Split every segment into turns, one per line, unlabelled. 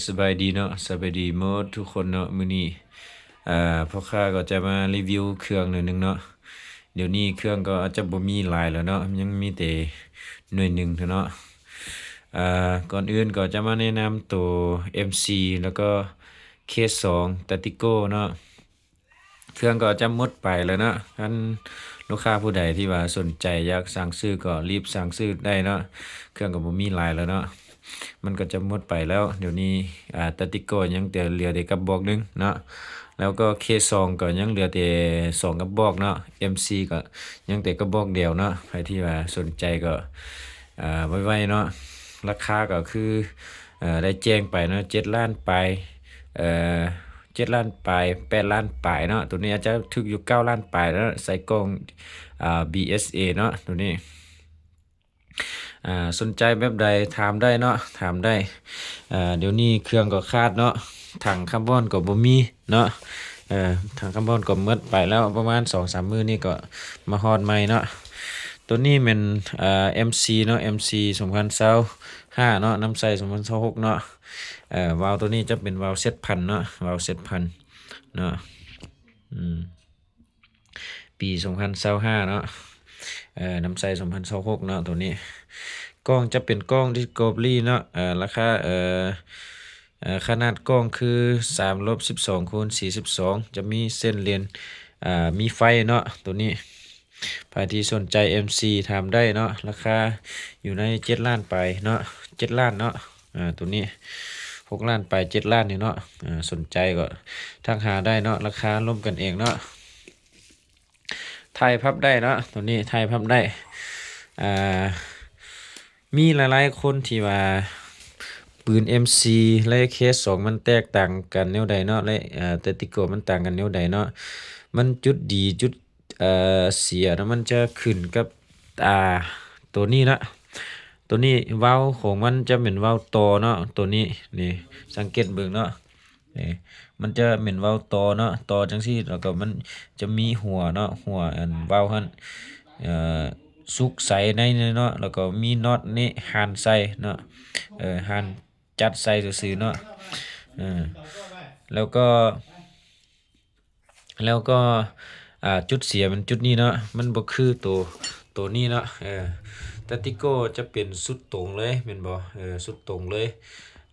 สบายดีเนาะสบายดีหมดทุกคนเนาะมื้อนี้พ่อค้าก็จะมารีวิวเครื่องหน่อยหนึงเนาะเดี๋ยวนี้เครื่องก็อาจจะบ่มีหลายแล้วเนาะยังมีแต่หน่วยหนึ่งเท่าเนาะก่อนอื่นก็จะมาแนะนำตัว MC แล้วก็เคส2 Tatico เนาะเครื่องก็จะหมดไปแล้วเนาะท่านลูกค้าผู้ใดที่ว่าสนใจอยากสั่งซื้อก็รีบสั่งซื้อได้เนาะเครื่องก็บ่มีหลายแล้วเนาะ มันก็จะหมดไปแล้วเดี๋ยวนี้ตาติโกยังแต่เหลือแต่กระบอกหนึงเนาะแล้วก็เคซองก็ยังเหลือแต่2กระบอกเนาะ MC ก็ยังแต่กระบอกเดียวเนาะใครที่ว่าสนใจก็ไว้ๆเนาะราคาก็คือได้แจ้งไปเนาะ7 ล้านปลายเอ่อ7 ล้านปลาย8 ล้านปลายเนาะตัวนี้อาจจะถึกอยู่9 ล้านปลายแล้วใส่กล้องBSA เนาะตัวนี้ สนใจแบบใดถามได้เนาะถามได้เดี๋ยวนี้เครื่องก็ขาดเนาะถังคาร์บอนก็บ่มีเนาะถังคาร์บอนก็หมดไปแล้วประมาณ2-3มื้อนี้ก็มาฮอดใหม่เนาะตัวนี้เป็นMC เนาะ MC 2025เนาะน้ำใส2026เนาะวาล์วตัวนี้จะเป็นวาล์วเซตพันเนาะวาล์วเซตพันเนาะอืมปี2025เนาะน้ำใส2026เนาะตัวนี้ กล้องจะเป็นกล้อง Discovery เนาะราคาขนาดกล้องคือ3-12 คูณ 42จะมีเส้นเลนมีไฟเนาะตัวนี้ใครที่สนใจ MC ถามได้เนาะราคาอยู่ใน7 ล้านไปเนาะ7 ล้านเนาะตัวนี้6 ล้านไป7 ล้านนี่เนาะสนใจก็ทักหาได้เนาะราคาร่วมกันเองเนาะไทยพับได้เนาะตัวนี้ไทยพับได้อ่า มีหลายๆคนที่ว่าปืน MC และเคส2มันแตกต่างกันแนวใดเนาะและTactical มันต่างกันแนวใดเนาะมันจุดดีจุดเสียเนาะมันจะขึ้นกับอ่าตัวนี้เนาะตัวนี้เว้าของมันจะเป็นเว้าต่อเนาะตัวนี้นี่สังเกตเบิ่งเนาะนี่มันจะเป็นเว้าต่อเนาะต่อจังซี่แล้วก็มันจะมีหัวเนาะหัวอันเว้าหั่นเอ่อ สุกใส่ในเนาะแล้วก็มีน็อตนี่หันใส่เนาะหันจัดใส่ซื่อๆเนาะเออแล้วก็แล้วก็จุดเสียมันจุดนี้เนาะมันบ่คือตัวนี้เนาะตาติโก้จะเป็นสุดตรงเลยแม่นบ่สุดตรงเลย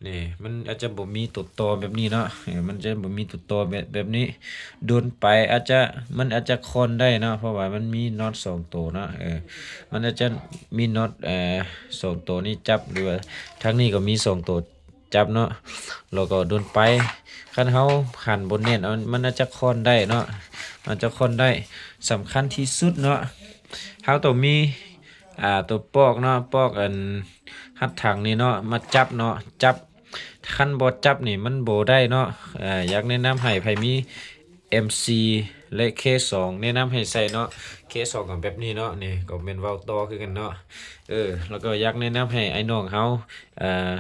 นี่มันอาจจะบ่มีตัวต่อแบบนี้เนาะมันจะบ่มีตัวต่อแบบนี้โดนไปมันอาจจะคอนได้เนาะเพราะว่ามันมีน็อต2ตัวเนาะมันอาจจะมีน็อต2ตัวนี้จับหรือว่าทางนี้ก็มี2ตัวจับเนาะแล้วก็โดนไปคันเฮาหันบนเน็ตมันอาจจะคอนได้เนาะมันจะคอนได้สำคัญที่สุดเนาะเฮาต้องมีตัวปอกเนาะปอกหัดถังนี่เนาะมาจับเนาะจับคันบ่จับนี่มันบ่ได้เนาะอยากแนะนำให้ไผมี MC และ K2 แนะนำให้ใส่เนาะ K2 ก็แบบนี้เนาะนี่ก็เป็นเว้าต่อคือกันเนาะแล้วก็อยากแนะนำให้ไอ้น้องเฮาอ่า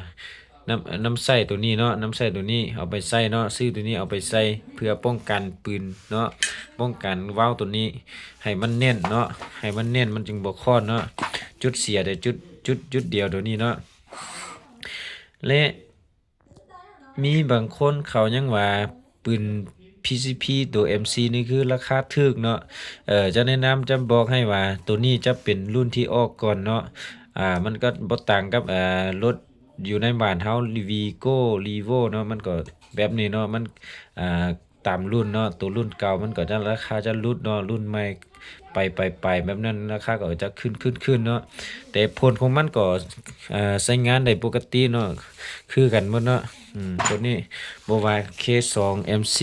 น้ำใส่ตัวนี้เนาะน้ำใส่ตัวนี้เอาไปใส่เนาะซื้อตัวนี้เอาไปใส่เพื่อป้องกันปืนเนาะป้องกันเว้าตัวนี้ให้มันแน่นเนาะให้มันแน่นมันจึงบ่คลอดเนาะจุดเสียแต่จุดเดียวตัวนี้เนาะและมีบางคนเขายังว่าปืน PCP ตัว MC นี่คือราคาถูกเนาะจะแนะนำจะบอกให้ว่าตัวนี้จะเป็นรุ่นที่ออกก่อนเนาะมันก็บ่ต่างกับรถอยู่ในบ้านเฮา Vigo Revo เนาะมันก็แบบนี้เนาะมันอ่าตามรุ่นเนาะตัวรุ่นเก่ามันก็จะราคาจะลดเนาะรุ่นใหม่ไปแบบนั้นราคาก็จะขึ้นเนาะแต่ผลของมันก็ใช้งานได้ปกติเนาะคือกันหมดเนาะตัวนี้บ่ว่า K2 MC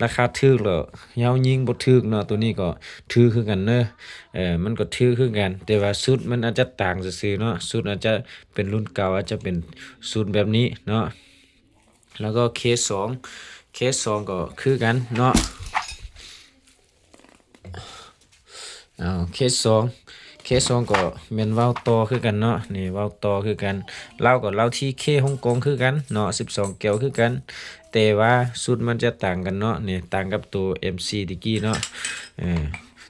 ราคาถูกแล้วเฮายิงบ่ถูกเนาะตัวนี้ก็ถูกคือกันเนาะมันก็ถูกคือกันแต่ว่าชุดมันอาจจะต่างซื่อๆเนาะชุดอาจจะเป็นรุ่นเก่าอาจจะเป็นชุดแบบนี้เนาะแล้วก็ K2 ก็คือกันเนาะเคส2ก็แม่นเว้าต่อคือกันเนาะนี่เว้าต่อคือกันเล่าที่เคฮ่องกงคือกันเนาะ12แก้วคือกันแต่ว่าสูตรมันจะต่างกันเนาะนี่ต่างกับตัว MC ตะกี้เนาะเออ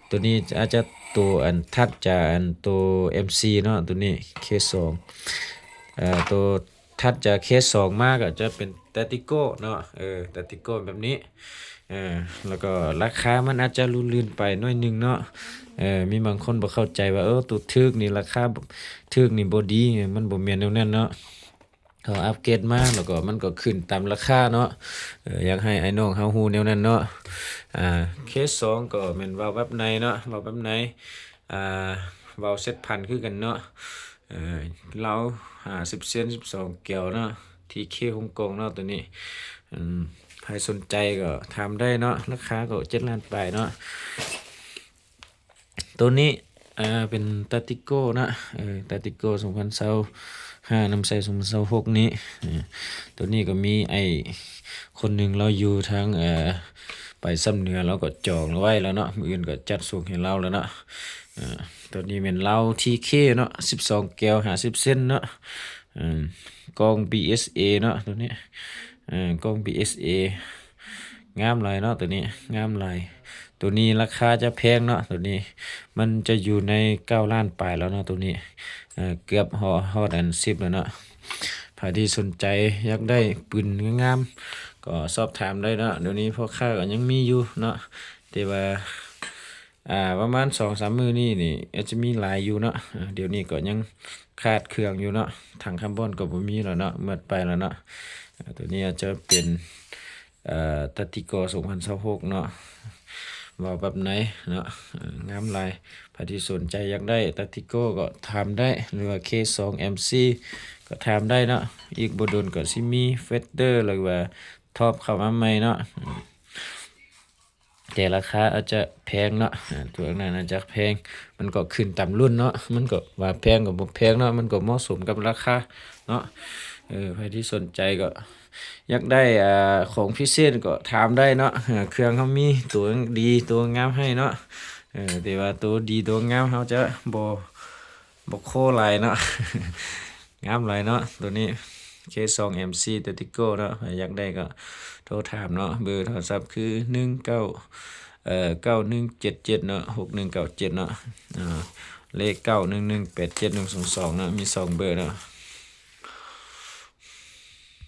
ตัวนี้อาจจะตัวอันถัดจากอันตัว MC เนาะตัวนี้เคส2ตัว ถัดจากเคส2มาก็จะเป็น Tactical เนาะTactical แบบนี้แล้วก็ราคามันอาจจะรุนแรงไปหน่อยหนึงเนาะมีบางคนบ่เข้าใจว่าตัวถูกนี่ราคาถูกนี่บ่ดีมันบ่แม่นแนวนั้นเนาะเขาอัปเกรดมาแล้วก็มันก็ขึ้นตามราคาเนาะอยากให้ไอ้น้องเฮาฮู้แนวนั้นเนาะเคส2ก็แม่นเว้าแบบในเนาะเว้าแบบในอ่าเว้าเซตพันคือกันเนาะเรา50เซน12แก้วเนาะ TK ฮ่องกงเนาะตัวนี้ใครสนใจก็ทำได้เนาะราคาก็7ล้านปลายเนาะตัวนี้เป็นตาติโก้นะตาติโก้2025นำใส่2026นี้ตัวนี้ก็มีไอ้คนหนึ่งเราอยู่ทางไปซ้ำเหนือเราก็จองไว้แล้วเนาะมื้ออื่นก็จัดส่งให้เราแล้วเนาะตัวนี้เป็นเรา TK เนาะ12แก้ว50เส้นเนาะกล้อง BSA เนาะตัวนี้กล้อง BSA งามหลายเนาะตัวนี้งามหลายตัวนี้ราคาจะแพงเนาะตัวนี้มันจะอยู่ใน9ล้านปลายแล้วเนาะตัวนี้เกือบฮอดอัน10แล้วเนาะใครที่สนใจอยากได้ปืนงามๆก็สอบถามได้เนาะเดี๋ยวนี้พ่อค้าก็ยังมีอยู่เนาะแต่ว่าประมาณ 2-3 มื้อนี่อาจจะมีหลายอยู่เนาะเดี๋ยวนี้ก็ยังขาดเครื่องอยู่เนาะถังคาร์บอนก็บ่มีแล้วเนาะหมดไปแล้วเนาะตัวนี้อาจจะเป็นตัติโก2026เนาะว่าแบบไหนเนาะงามหลายใครที่สนใจอยากได้ตัติโกก็ถามได้หรือว่า K2MC ก็ถามได้เนาะอีกบ่โดนก็สิมีเฟเดอร์หรือว่าท็อปเข้ามาใหม่เนาะแต่ราคาอาจจะแพงเนาะตัวนั้นอาจจะแพงมันก็ขึ้นตามรุ่นเนาะมันก็ว่าแพงกับบ่แพงเนาะมันก็เหมาะสมกับราคาเนาะใครที่สนใจก็อยากได้ของพิเศษก็ถามได้เนาะเครื่องเขามีตัวดีตัวงามให้เนาะแต่ว่าตัวดีตัวงามเขาจะบ่โคหลายเนาะ งามหลายเนาะตัวนี้ K2MC Tactical เนาะอยากได้ก็โทรถามเนาะเบอร์โทรศัพท์คือ9177เนาะ6197เนาะเลข91187122เนาะมี2เบอร์เนาะ